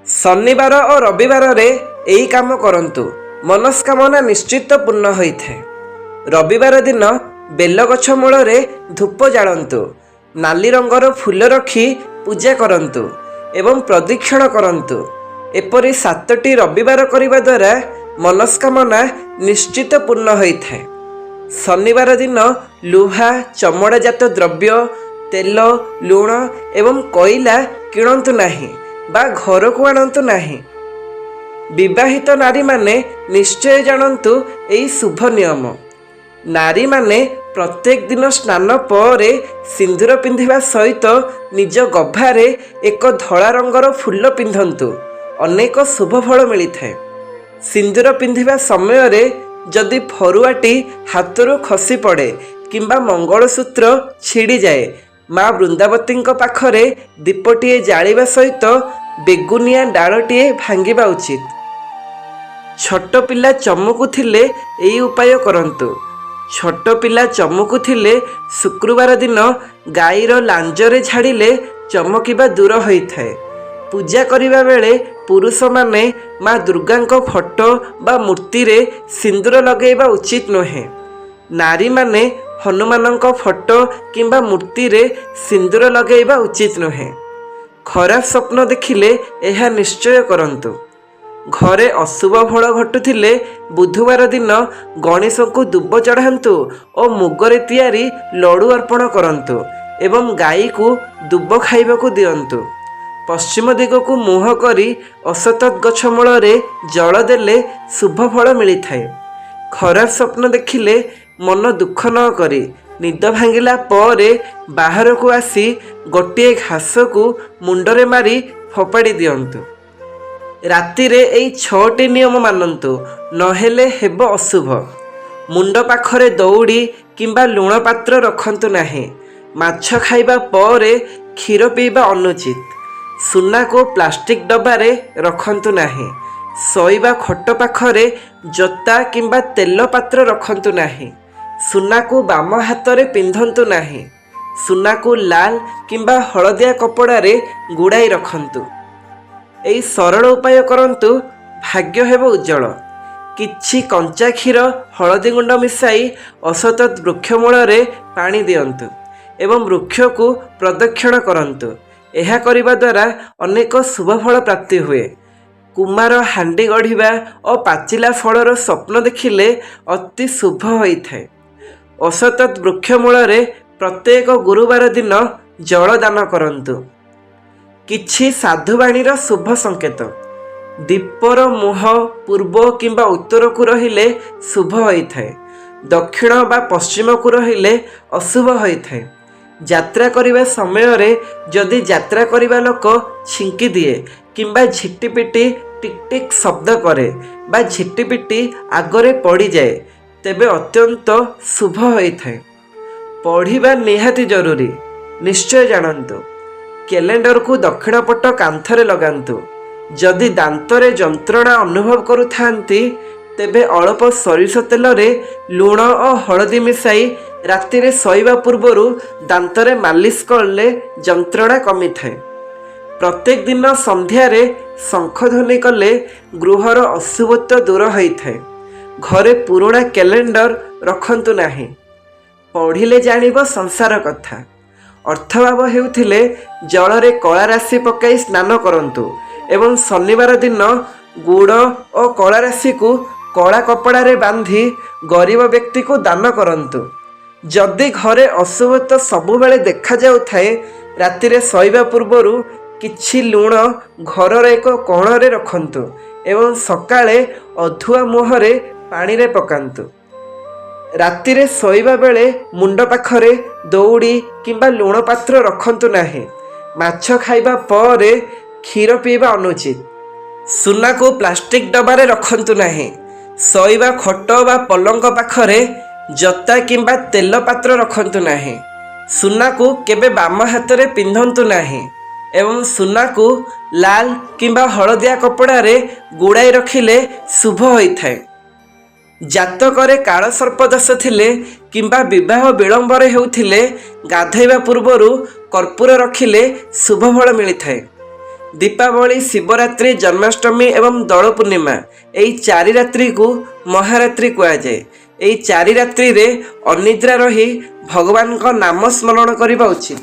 शनिवार और रविवार रे यही काम करंतु मनस्कामना निश्चित पूर्ण होइथे। रविवार दिन बेल गछ मूल धूप जालंतु, नाली रंगर फूल रखी पूजा करंतु एवं प्रदक्षिण करंतु। एपरि 7टी रविवार करने द्वारा मनस्कामना निश्चित पूर्ण होइथे। शनिवार दिन लुहा चमड़ाजात द्रव्य, तेल, लुण एवं कोइला किणंतु नाही बा घर को आणंतु नाही। विवाहित नारी माने निश्चय जानंतु एई शुभ नियम। नारी माने प्रत्येक दिन स्नान पर सिंदूर पिंधिबा सहित निज गभारे एक धला रंगर फूल पिंधंतु, अनेक शुभ फल मिलिଥାଏ। सिंदूर पिंधिबा समय रे जदि फरुआटी हाथरू खसी पड़े किंबा मंगलसूत्र छिड़ी जाए, माँ वृंदावती पाखरे दीपटीए जालिबा सहित बेगुनिया डालटीए भांगिबा उचित। छोट पिला चमकु थिले एई उपाय करंतु। छोट पिला चमकु थिले शुक्रवार दिन गाईर लांजरे झाड़िले चमकिबा दूर होइଥାଏ। पूजा करिबा बेले पुरुष माने माँ दुर्गा फोटो बा मूर्ति रे सिंदूर लगेबा उचित नहे। नारी माने हनुमान फोटो किंबा मूर्ति रे सिंदूर लगेबा उचित नहे। खराब स्वप्न देखिले यह निश्चय करंतु। घरे अशुभ फल घटुथिले बुधवार दिन गणेश को दुब चढ़ातु और मुगरे तैयारी लडू अर्पण करंतु एवं गाई को दुब खाइबाकू दियंतु। पश्चिम दिग को मुह करी असतत गछ मूल जल देले शुभ फल मिलिଥାଏ। खराब स्वप्न देखिले मन दुख न करी निद भांगिला परे बाहर को आसी गोटे घास को मुंडरे मारी फोपाड़ी दियंतु। राति रे एई 6टी नियम मानंतु, नहेले हेब अशुभ। मुंड पाखरे दौड़ी किंबा लुण पात्र रखंतु नाही। माछ खाइबा परे क्षीर पीबा अनुचित। सुना को प्लास्टिक डब्बारे रखंतु नाही। सोइबा खट पाखरे जोता किंबा तेल पात्र रखंतु नाही। सुना को बाम हाथ रे पिंधंतु नाही। सुना को लाल किंबा हलदिया कपड़ा रे गुड़ाई रखंतु। एई सरल उपाय करंतु, भाग्य हेब उज्जवल। किछि कंचा क्षीर हलदी गुंड मिसाई असतत वृक्ष मूल रे पानी दियंतु एवं वृक्ष को प्रदक्षिण करंतु। यह करिबा द्वारा अनेक शुभ फल प्राप्ति हुए। कुमार हांडी गढ़िबा और पाचिला फलर स्वप्न देखिले अति शुभ होइଥାଏ। असतत वृक्ष मूल रे प्रत्येक गुरुवार दिन जल दान करंतु। किछि साधुवाणीर शुभ संकेत। दीपर मुह पूर्व किंबा उत्तर को रहिले शुभ होइଥାଏ। दक्षिण बा पश्चिम को रहिले अशुभ होइଥାଏ। यात्रा करिबा समय रे जदि यात्रा करिबा लोक छिंकी दिए किंबा झिटिपिटी टिक टिक शब्द करे बा झिटिपिटी आगरे पड़ी जाए, तेबे अत्यंत शुभ होइଥାଏ। पढ़िबा निहाती जरूरी, निश्चय जानंतु। कैलेंडर को दक्षिण पट कांथरे लगांतु। जदि दांतरे जंत्रणा अनुभव करुथांती, तेबे अल्प सरिष तेल रे लुण और हलदी मिसाई राति रे सोइबा पूर्वरु दांतरे मालिश करले जंत्रणा कमी थाए। प्रत्येक दिन संध्या रे शंख ध्वनि कले गृहर अशुभत्व दूर होइଥାଏ। घरे पुराणा कैलेंडर रखंतु नाही। पढ़िले जानिब संसार कथा। अर्थभाव हेउथिले जल रे कला राशि पकाई स्नान करंतु एवं शनिवार दिन गुड़ और कला राशि को कला कपड़ा रे बांधी गरीब व्यक्ति को दान करंतु। जदि घरे अशुभत्व सबुबेले देखा जाउथाए, राति रे सोइबा पूर्वरु किछि लुण घर एक कोण रे रखंतु एवं सकाळे अधुआ मुहरे पानी रे पकांतु। राति रे सोइबा बेले मुंड पाखरे दौड़ी किंबा लुण पात्र रखंतु नाही। माछ खाइबा परे क्षीर पीबा अनुचित। सुना को प्लास्टिक डब्बारे रखंतु नाही। सोइबा खट बा पलंग पाखरे जोता किंबा तेल पात्र रखंतु नाही। सुना को केबे बाम हाथ रे पिंधंतु नाही एवं सुना को लाल किंबा हलदिया कपड़ा रे गुड़ाई रखिले शुभ होइଥାଏ। जातकरे काल सर्पदोष थिले किंबा विवाह विलंबरे हेउथिले गाधैबा पूर्वरु कर्पूर रखिले शुभ फल मिलिଥାଏ। ଦୀପାବଳି, ଶିବରାତ୍ରି, ଜନ୍ମାଷ୍ଟମୀ ଏବଂ ଦୋଳ ପୂର୍ଣ୍ଣିମା ଏହି 4 ରାତ୍ରିକୁ ମହାରାତ୍ରି କୁହାଯାଏ। ଏହି 4 ରାତ୍ରିରେ ଅନିଦ୍ରା ରହି ଭଗବାନଙ୍କ ନାମ ସ୍ମରଣ କରିବା ଉଚିତ।